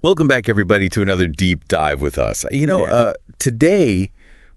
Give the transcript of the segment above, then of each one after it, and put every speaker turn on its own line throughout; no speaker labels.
Welcome back, everybody, to another deep dive with us. Today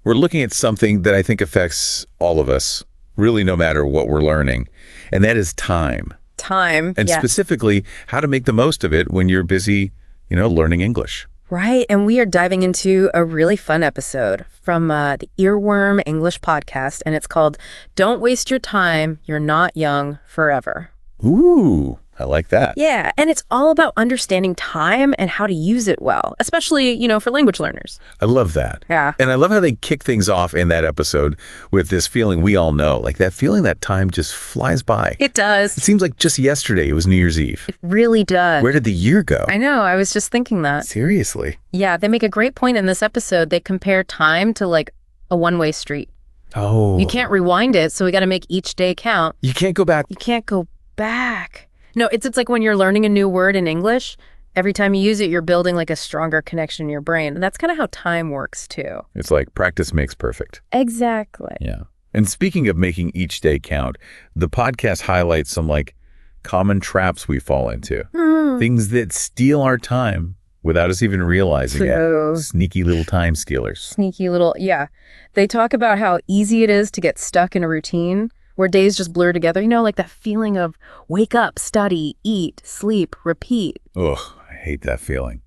we're looking at something that I think affects all of us, really no matter what we're learning, and that is time.
Time,
and
yes.
specifically how to make the most of it when you're busy, learning English.
Right, and we are diving into a really fun episode from the Earworm English podcast, and it's called Don't Waste Your Time, You're Not Young Forever.
Ooh, I like that.
Yeah, and it's all about understanding time and how to use it well, especially, for language learners.
I love that.
Yeah.
And I love how they kick things off in that episode with this feeling we all know, like that feeling that time just flies by.
It does.
It seems like just yesterday it was New Year's Eve.
It really does.
Where did the year go?
I know, I was just thinking that.
Seriously.
Yeah, they make a great point in this episode. They compare time to like a one-way street.
Oh.
You can't rewind it, so we got to make each day count.
You can't go back.
You can't go back. No, it's like when you're learning a new word in English, every time you use it, you're building like a stronger connection in your brain. And that's kind of how time works too.
It's like practice makes perfect.
Exactly.
Yeah. And speaking of making each day count, the podcast highlights some common traps we fall into. Things that steal our time without us even realizing it. Sneaky little time stealers.
Sneaky little, yeah. They talk about how easy it is to get stuck in a routine where days just blur together, like that feeling of wake up, study, eat, sleep, repeat.
Ugh, I hate that feeling.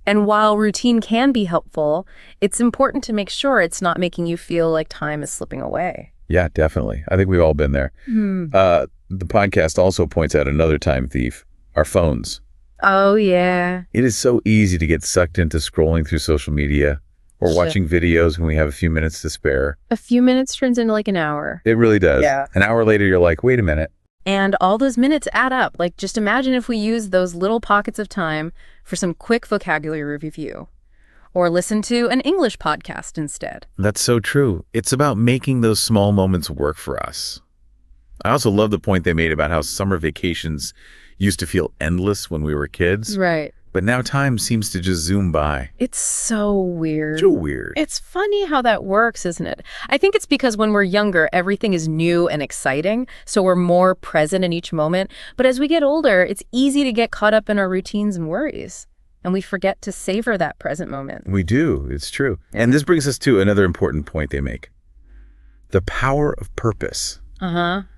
And while routine can be helpful, it's important to make sure it's not making you feel like time is slipping away.
Yeah, definitely. I think we've all been there. The podcast also points out another time thief, our phones.
Oh, yeah.
It is so easy to get sucked into scrolling through social media or watching videos when we have a few minutes to spare.
A few minutes turns into like an hour.
It really does.
Yeah.
An hour later, you're like, wait a minute.
And all those minutes add up. Like, just imagine if we use those little pockets of time for some quick vocabulary review or listen to an English podcast instead.
That's so true. It's about making those small moments work for us. I also love the point they made about how summer vacations used to feel endless when we were kids.
Right.
But now time seems to just zoom by.
It's so weird.
So weird.
It's funny how that works, isn't it? I think it's because when we're younger, everything is new and exciting, so we're more present in each moment. But as we get older, it's easy to get caught up in our routines and worries, and we forget to savor that present moment.
We do. It's true. And this brings us to another important point they make. The power of purpose.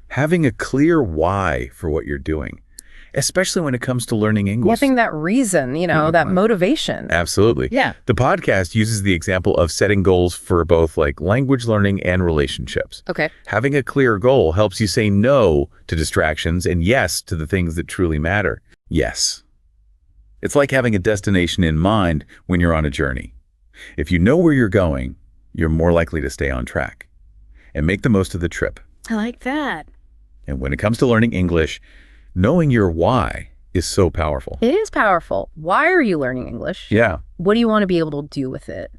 Having a clear why for what you're doing. Especially when it comes to learning English.
Having that reason, that motivation.
Absolutely.
Yeah.
The podcast uses the example of setting goals for both language learning and relationships.
Okay.
Having a clear goal helps you say no to distractions and yes to the things that truly matter. Yes. It's like having a destination in mind when you're on a journey. If you know where you're going, you're more likely to stay on track and make the most of the trip.
I like that.
And when it comes to learning English, knowing your why is so powerful.
It is powerful. Why are you learning English?
Yeah.
What do you want to be able to do with it?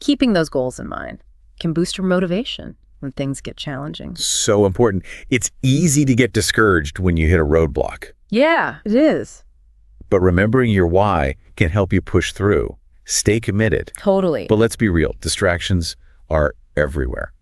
Keeping those goals in mind can boost your motivation when things get challenging.
So important. It's easy to get discouraged when you hit a roadblock.
Yeah, it is.
But remembering your why can help you push through. Stay committed.
Totally.
But let's be real. Distractions are everywhere,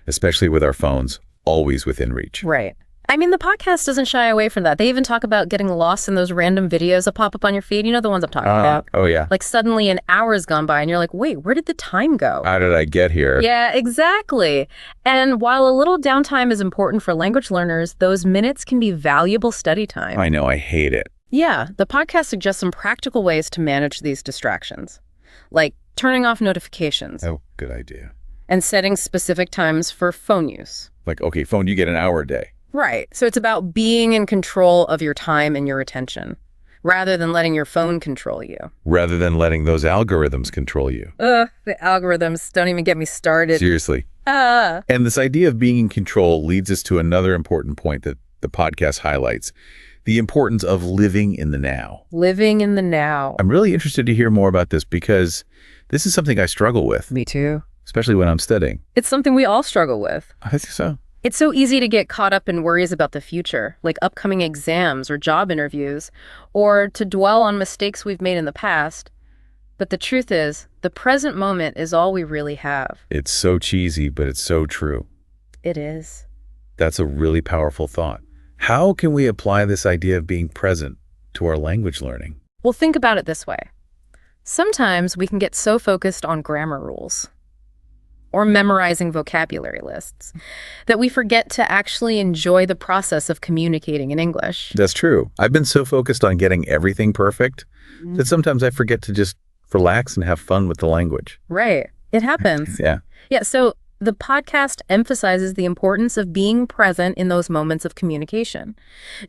especially with our phones always within reach.
Right. I mean, the podcast doesn't shy away from that. They even talk about getting lost in those random videos that pop up on your feed. You know the ones I'm talking about?
Oh, yeah.
Like suddenly an hour's gone by and you're like, wait, where did the time go?
How did I get here?
Yeah, exactly. And while a little downtime is important for language learners, those minutes can be valuable study time.
I know, I hate it.
Yeah, the podcast suggests some practical ways to manage these distractions, like turning off notifications.
Oh, good idea.
And setting specific times for phone use.
Like, okay, phone, you get an hour a day.
Right. So it's about being in control of your time and your attention, rather than letting your phone control you.
Rather than letting those algorithms control you.
The algorithms, don't even get me started.
Seriously. And this idea of being in control leads us to another important point that the podcast highlights. The importance of living in the now.
Living in the now.
I'm really interested to hear more about this because this is something I struggle with.
Me too.
Especially when I'm studying.
It's something we all struggle with.
I think so.
It's so easy to get caught up in worries about the future, like upcoming exams or job interviews, or to dwell on mistakes we've made in the past. But the truth is, the present moment is all we really have.
It's so cheesy, but it's so true.
It is.
That's a really powerful thought. How can we apply this idea of being present to our language learning?
Well, think about it this way. Sometimes we can get so focused on grammar rules or memorizing vocabulary lists that we forget to actually enjoy the process of communicating in English.
That's true. I've been so focused on getting everything perfect that sometimes I forget to just relax and have fun with the language.
Right. It happens.
Yeah.
Yeah, so the podcast emphasizes the importance of being present in those moments of communication.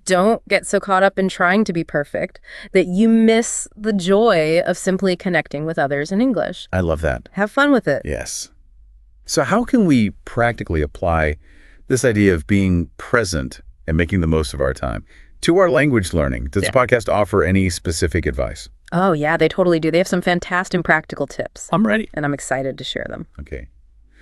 Don't get so caught up in trying to be perfect that you miss the joy of simply connecting with others in English.
I love that.
Have fun with it.
Yes. So how can we practically apply this idea of being present and making the most of our time to our language learning? Does the podcast offer any specific advice?
Oh, yeah, they totally do. They have some fantastic practical tips.
I'm ready.
And I'm excited to share them.
Okay.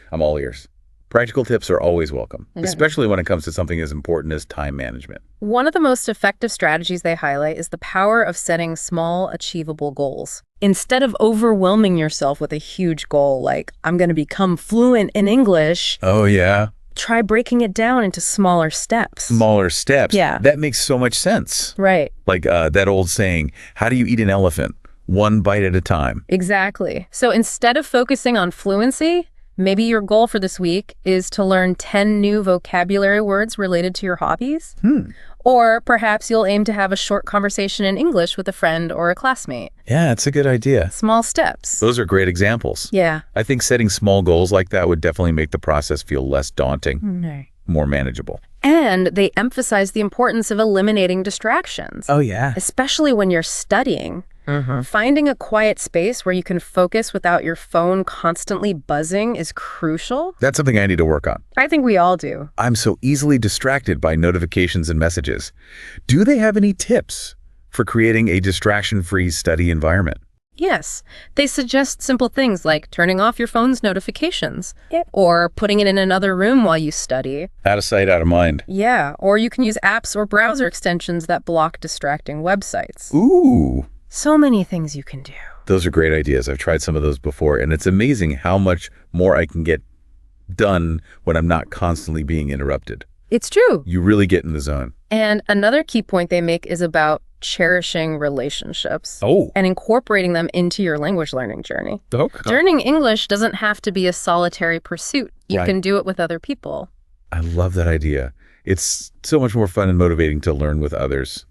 I'm all ears. Practical tips are always welcome, especially when it comes to something as important as time management.
One of the most effective strategies they highlight is the power of setting small, achievable goals. Instead of overwhelming yourself with a huge goal like, I'm going to become fluent in English,
Oh, yeah.
try breaking it down into smaller steps.
Smaller steps.
Yeah.
That makes so much sense.
Right.
Like that old saying, how do you eat an elephant? One bite at a time.
Exactly. So instead of focusing on fluency, maybe your goal for this week is to learn 10 new vocabulary words related to your hobbies. Or perhaps you'll aim to have a short conversation in English with a friend or a classmate.
Yeah, it's a good idea.
Small steps.
Those are great examples.
Yeah.
I think setting small goals like that would definitely make the process feel less daunting, more manageable.
And they emphasize the importance of eliminating distractions.
Oh, yeah.
Especially when you're studying. Finding a quiet space where you can focus without your phone constantly buzzing is crucial.
That's something I need to work on.
I think we all do.
I'm so easily distracted by notifications and messages. Do they have any tips for creating a distraction-free study environment?
Yes. They suggest simple things like turning off your phone's notifications or putting it in another room while you study.
Out of sight, out of mind.
Yeah. Or you can use apps or browser extensions that block distracting websites.
Ooh.
So many things you can do.
Those are great ideas. I've tried some of those before, and it's amazing how much more I can get done when I'm not constantly being interrupted.
It's true.
You really get in the zone.
And another key point they make is about cherishing relationships
Oh.
and incorporating them into your language learning journey.
Okay.
Learning English doesn't have to be a solitary pursuit. You
Right.
can do it with other people.
I love that idea. It's so much more fun and motivating to learn with others.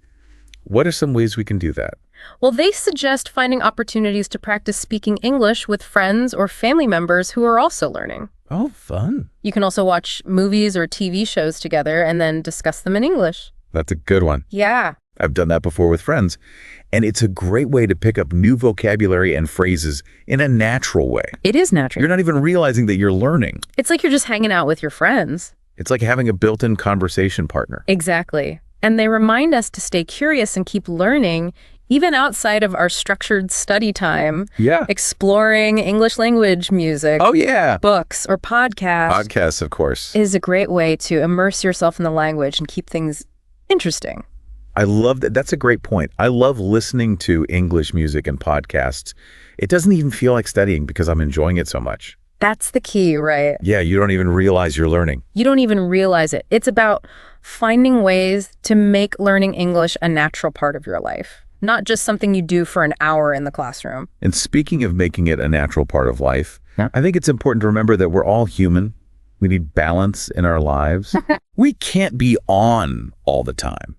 What are some ways we can do that?
Well, they suggest finding opportunities to practice speaking English with friends or family members who are also learning.
Oh, fun.
You can also watch movies or TV shows together and then discuss them in English.
That's a good one.
Yeah.
I've done that before with friends, and it's a great way to pick up new vocabulary and phrases in a natural way.
It is natural.
You're not even realizing that you're learning.
It's like you're just hanging out with your friends.
It's like having a built-in conversation partner.
Exactly. And they remind us to stay curious and keep learning even outside of our structured study time.
Yeah.
Exploring English language music,
Oh, yeah.
books, or podcasts
Podcasts, of course.
is a great way to immerse yourself in the language and keep things interesting.
I love that. That's a great point. I love listening to English music and podcasts. It doesn't even feel like studying because I'm enjoying it so much.
That's the key, right?
Yeah, you don't even realize you're learning.
You don't even realize it. It's about finding ways to make learning English a natural part of your life, not just something you do for an hour in the classroom.
And speaking of making it a natural part of life,
Yeah.
I think it's important to remember that we're all human. We need balance in our lives. We can't be on all the time,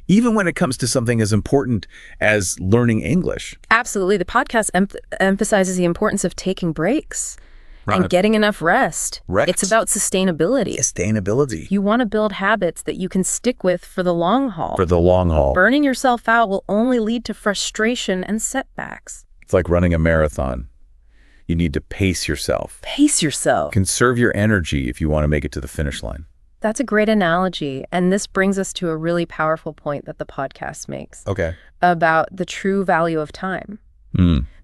even when it comes to something as important as learning English.
Absolutely. The podcast emphasizes the importance of taking breaks and getting enough rest.
Rest.
It's about sustainability.
Sustainability.
You want to build habits that you can stick with for the long haul.
For the long haul.
Burning yourself out will only lead to frustration and setbacks.
It's like running a marathon. You need to pace yourself.
Pace yourself.
Conserve your energy if you want to make it to the finish line.
That's a great analogy. And this brings us to a really powerful point that the podcast makes
Okay.
about the true value of time.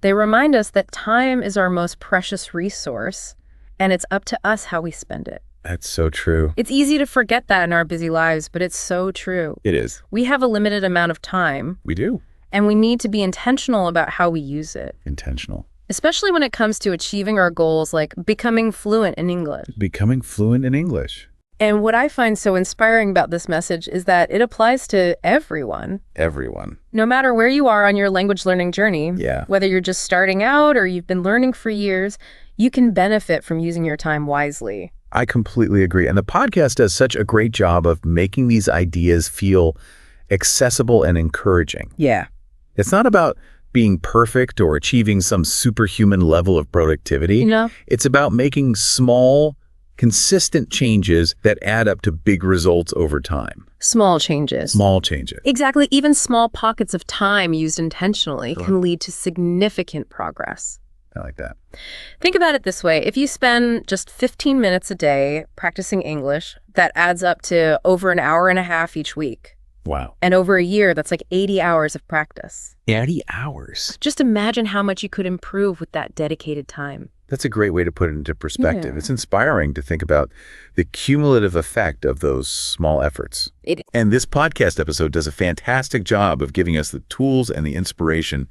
They remind us that time is our most precious resource, and it's up to us how we spend it.
That's so true.
It's easy to forget that in our busy lives, but it's so true.
It is.
We have a limited amount of time,
We do.
and we need to be intentional about how we use it,
Intentional.
especially when it comes to achieving our goals like becoming fluent in English.
Becoming fluent in English.
And what I find so inspiring about this message is that it applies to everyone.
Everyone.
No matter where you are on your language learning journey,
Yeah.
whether you're just starting out or you've been learning for years, you can benefit from using your time wisely.
I completely agree. And the podcast does such a great job of making these ideas feel accessible and encouraging.
Yeah.
It's not about being perfect or achieving some superhuman level of productivity.
You know?
It's about making small, consistent changes that add up to big results over time.
Small changes.
Small changes.
Exactly. Even small pockets of time used intentionally can lead to significant progress.
I like that.
Think about it this way. If you spend just 15 minutes a day practicing English, that adds up to over an hour and a half each week.
Wow.
And over a year, that's like 80 hours of practice.
80 hours.
Just imagine how much you could improve with that dedicated time.
That's a great way to put it into perspective.
Yeah.
It's inspiring to think about the cumulative effect of those small efforts. And this podcast episode does a fantastic job of giving us the tools and the inspiration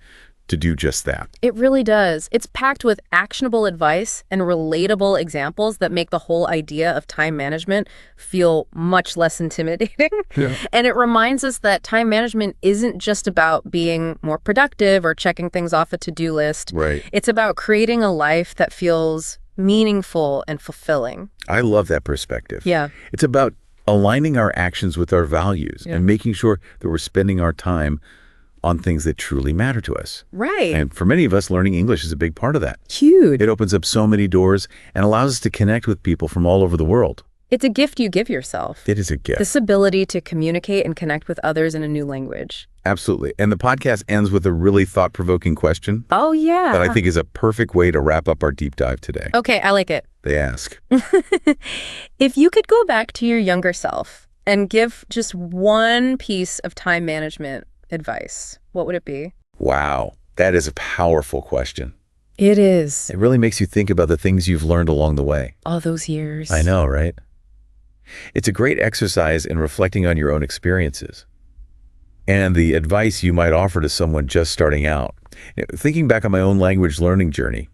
to do just that.
It really does. It's packed with actionable advice and relatable examples that make the whole idea of time management feel much less intimidating.
Yeah.
And it reminds us that time management isn't just about being more productive or checking things off a to-do list.
Right.
It's about creating a life that feels meaningful and fulfilling.
I love that perspective.
Yeah.
It's about aligning our actions with our values and making sure that we're spending our time on things that truly matter to us.
Right.
And for many of us, learning English is a big part of that.
Huge.
It opens up so many doors and allows us to connect with people from all over the world.
It's a gift you give yourself.
It is a gift.
This ability to communicate and connect with others in a new language.
Absolutely. And the podcast ends with a really thought-provoking question
Oh, yeah.
that I think is a perfect way to wrap up our deep dive today.
Okay, I like it.
They ask,
If you could go back to your younger self and give just one piece of time management advice, what would it be?
wow, that is a powerful question.
It is.
It really makes you think about the things you've learned along the way.
All those years.
I know, right? It's a great exercise in reflecting on your own experiences and the advice you might offer to someone just starting out. Thinking back on my own language learning journey,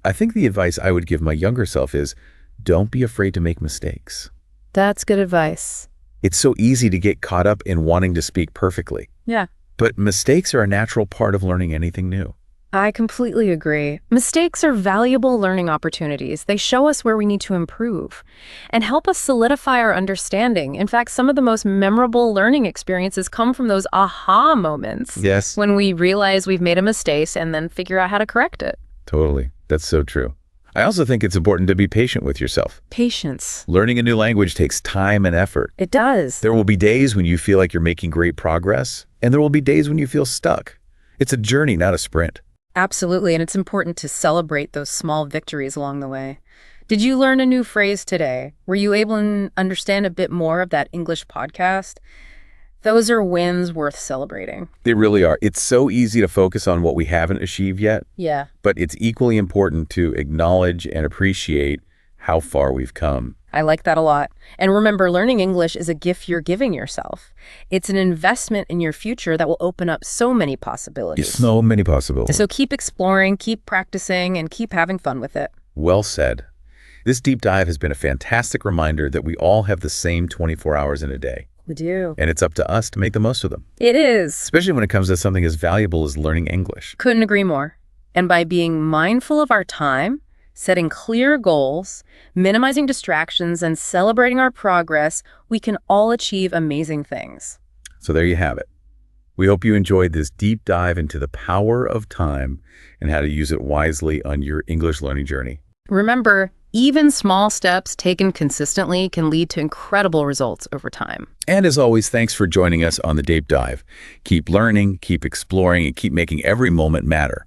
I think the advice I would give my younger self is, don't be afraid to make mistakes.
That's good advice.
It's so easy to get caught up in wanting to speak perfectly.
Yeah.
But mistakes are a natural part of learning anything new.
I completely agree. Mistakes are valuable learning opportunities. They show us where we need to improve and help us solidify our understanding. In fact, some of the most memorable learning experiences come from those aha moments.
Yes.
When we realize we've made a mistake and then figure out how to correct it.
Totally. That's so true. I also think it's important to be patient with yourself.
Patience.
Learning a new language takes time and effort.
It does.
There will be days when you feel like you're making great progress, and there will be days when you feel stuck. It's a journey, not a sprint.
Absolutely, and it's important to celebrate those small victories along the way. Did you learn a new phrase today? Were you able to understand a bit more of that English podcast? Those are wins worth celebrating.
They really are. It's so easy to focus on what we haven't achieved yet,
Yeah.
but it's equally important to acknowledge and appreciate how far we've come.
I like that a lot. And remember, learning English is a gift you're giving yourself. It's an investment in your future that will open up so many possibilities.
So many possibilities.
So keep exploring, keep practicing, and keep having fun with it.
Well said. This deep dive has been a fantastic reminder that we all have the same 24 hours in a day,
We do.
and it's up to us to make the most of them,
It is.
especially when it comes to something as valuable as learning English.
Couldn't agree more. And by being mindful of our time, setting clear goals, minimizing distractions, and celebrating our progress, we can all achieve amazing things.
So there you have it. We hope you enjoyed this deep dive into the power of time and how to use it wisely on your English learning journey.
Remember, even small steps taken consistently can lead to incredible results over time.
And as always, thanks for joining us on the deep dive. Keep learning, keep exploring, and keep making every moment matter.